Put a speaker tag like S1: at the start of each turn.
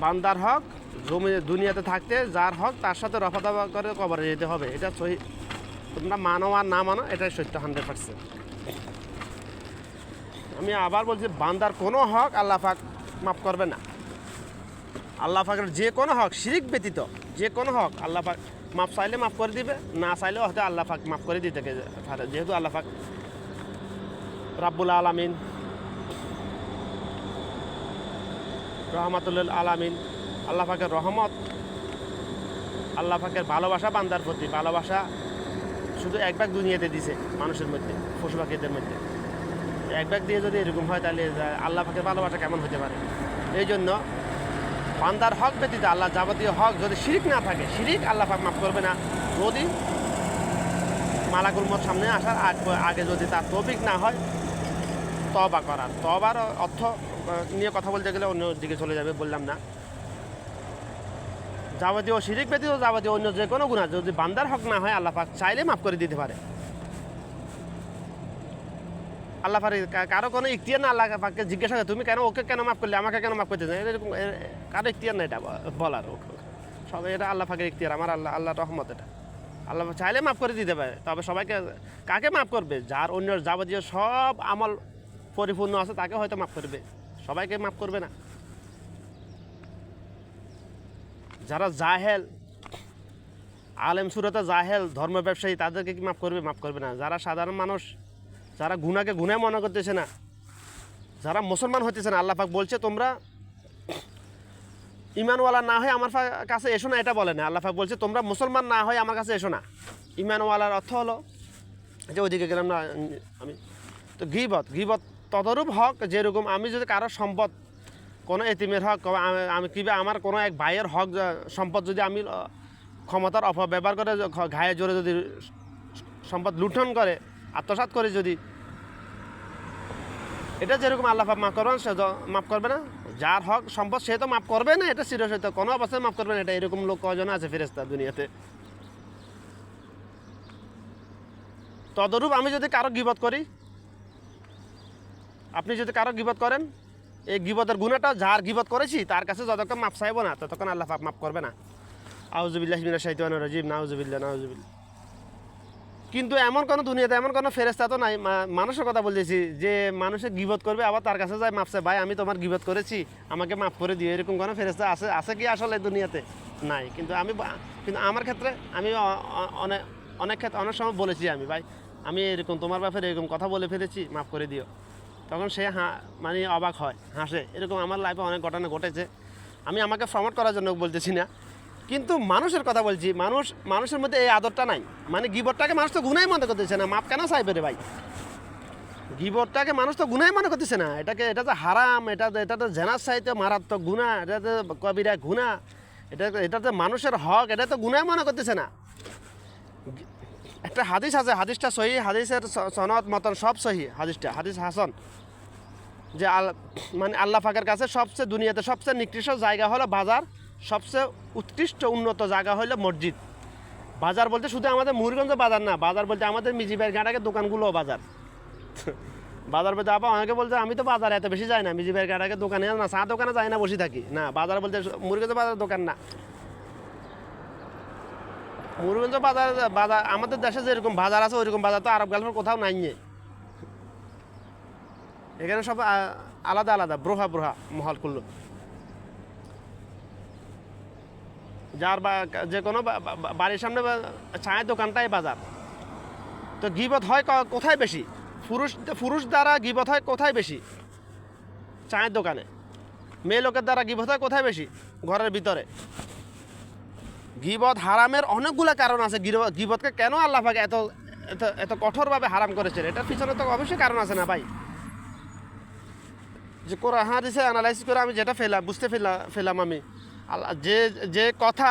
S1: বান্দার হক জমি দুনিয়াতে থাকতে যার হক তার সাথে রফা দফা করে কবরে যেতে হবে। এটা সহি, তোমরা মানো আর না মানো, এটাই সত্য 100%। আমি আবার বলছি, বান্দার কোনো হক আল্লাহ পাক মাফ করবে না। আল্লাহ পাকের যে কোনো হক শিরিক ব্যতীত যে কোনো হক আল্লাহ পাক মাফ চাইলে মাফ করে দিবে, না চাইলেও হয়তো আল্লাহ পাক মাফ করে দিতে পারে। যেহেতু আল্লাহ পাক রাব্বুল আলামিন, রহমাতুল আলামিন, আল্লাহ পাকের রহমত, আল্লাহ পাকের ভালোবাসা বান্দার প্রতি, ভালোবাসা শুধু এক ভাগ দুনিয়াতে দিছে মানুষের মধ্যে, পশু পাখিদের মধ্যে। এক ভাগ দিয়ে যদি এরকম হয় তাহলে আল্লাহ পাকের ভালোবাসা কেমন হতে পারে? এই জন্য বান্দার হক ব্যতীত আল্লাহ যাবতীয় হক, যদি শিরিক না থাকে, শিরিক আল্লাহ পাক মাফ করবে না। যদি মালাকুল মউত সামনে আসার আগে যদি তার তৌফিক না হয় তওবা করার, তওবার অর্থ নিয়ে কথা বলতে গেলে অন্য দিকে চলে যাবে, বললাম না। যাবতীয় শিরিক ব্যতীত যাবতীয় অন্য যে কোনো গুনাহ যদি বান্দার হক না হয় আল্লাহ পাক চাইলে মাফ করে দিতে পারে। আল্লাহ পাক কারো কোনো ইখতিয়ার না আল্লাহ পাককে জিজ্ঞাসা করে তুমি কেন ওকে কেন মাফ করলে, আমাকে কেন মাফ করতে চাই, এরকম কারো ইখতিয়ার না এটা বলার। সবাই এটা আল্লাহ পাকের ইখতিয়ার, আমার আল্লাহ রহমত। এটা আল্লাহ চাইলে মাফ করে দিতে পারে। তবে সবাইকে কাকে মাফ করবে? যার অন্য যাবতীয় সব আমল পরিপূর্ণ আছে তাকে হয়তো মাফ করবে, সবাইকে মাফ করবে না। যারা জাহেল, আলেম সুরতে জাহেল, ধর্ম ব্যবসায়ী, তাদেরকে কি মাফ করবে? মাফ করবে না। যারা সাধারণ মানুষ, যারা গুনাহকে গুনাহ মনে করতেছে না, যারা মুসলমান হইতেছে না, আল্লাহ পাক বলছে তোমরা ইমানওয়ালা না হয়ে আমার কাছে এসো না, এটা বলে না। আল্লাহ পাক বলছে তোমরা মুসলমান না হয়ে আমার কাছে এসো না। ইমানওয়ালার অর্থ হলো যে ওইদিকে গেলাম না আমি, তো গীবত তদরূপ হক। যেরকম আমি যদি কারো সম্পদ, কোনো এতিমের হক, আমি কিংবা আমার কোনো এক ভাইয়ের হক সম্পদ যদি আমি ক্ষমতার অপব্যবহার করে ঘায়ে জোরে যদি সম্পদ লুণ্ঠন করে, আত্মসাৎ করে, যদি এটা যেরকম আল্লাহ পাক মাফ করবেন, সে মাফ করবে না। যার হক সম্পদ সে তো মাফ করবে না, এটা চিরসত্য, কোনো অবস্থায় মাফ করবে না। এটা এরকম লোক কজন আছে ফেরেশতা দুনিয়াতে? তদরূপ আমি যদি কারো গীবত করি, আপনি যদি কারো গীবত করেন, এই গীবতের গুনাহটা যার গীবত করেছি তার কাছে যতক্ষণ মাফ চাইব না ততক্ষণ আল্লাহ পাক মাফ করবে না। আউযুবিল্লাহি মিনাশ শাইতানির রাজিম, নাউযুবিল্লাহ। কিন্তু এমন কোনো দুনিয়াতে এমন কোনো ফেরেশতা তো নাই, মানুষের কথা বলতেছি, যে মানুষের গীবত করবে আবার তার কাছে যায় মাফ চায়, ভাই আমি তোমার গীবত করেছি আমাকে মাফ করে দিও, এরকম কোনো ফেরেশতা আছে কি আসলে দুনিয়াতে? নাই। কিন্তু আমার ক্ষেত্রে আমি অনেক ক্ষেত্রে অনেক সময় বলেছি, আমি ভাই আমি এরকম তোমার ব্যাপারে এরকম কথা বলে ফেলেছি, মাফ করে দিও। তখন সে মানে অবাক হয়, হাসে। এরকম আমার লাইফে অনেক ঘটনা ঘটেছে। আমি আমাকে প্রমোট করার জন্য বলতেছি না, কিন্তু মানুষের কথা বলছি। মানুষের মধ্যে এই আদরটা নাই। মানে গীবতটাকে মানুষ তো গুনাহ মনে করতেছে না, মাপ কেন চাইবে রে ভাই? গীবতটাকে মানুষ তো গুনাহ মনে করতেছে না, এটা তো হারাম, এটা তো জেনার চাইতে মারাত্মক গুনাহ, এটা তো কবিরা গুনাহ, এটা তো মানুষের হক, এটা তো গুনাহ মনে করতেছে না। একটা হাদিস আছে, হাদিসটা সহি, হাদিসের সনদ মতন সব সহি, হাদিস হাসান, যে মানে আল্লাহ পাকের কাছে সবচেয়ে দুনিয়াতে সবচেয়ে নিকৃষ্ট জায়গা হলো বাজার, সবচেয়ে উৎকৃষ্ট উন্নত জায়গা হলো মসজিদ। বাজার বলতে শুধু আমাদের মুরগঞ্জ বাজার না, বাজার বলতে আমাদের মিজিবের ঘাটাকে দোকানগুলোও বাজার। বাজার বলতে আবার অনেকে বলছে আমি তো বাজারে এত বেশি যাই না, মিজিবের ঘাটাকে দোকানে না, চা দোকানে যাই না, বসে থাকি না। বাজার বলতে মুরগঞ্জ বাজার দোকান না, মুরগঞ্জ বাজার আমাদের দেশে যেরকম বাজার আছে ওইরকম বাজার তো আরব গালফের কোথাও নাই। এখানে সব আলাদা আলাদা ব্রোহা মহল করলো, যার যে কোনো বাড়ির সামনে চায়ের দোকানটাই বাজার। তো গীবত হয় কোথায় বেশি? পুরুষ দ্বারা গীবত হয় কোথায় বেশি? চায়ের দোকানে। মেয়ে লোকের দ্বারা গীবত হয় কোথায় বেশি? ঘরের ভিতরে। গীবত হারামের অনেকগুলো কারণ আছে। গীবতকে কেন আল্লাহ পাক এত এত কঠোরভাবে হারাম করেছেন, এটার পিছনে তো অবশ্যই কারণ আছে না ভাই? যে কোরআন হাদিসে অ্যানালাইসিস করে আমি যেটা বুঝতে ফেলাম আমি, যে কথা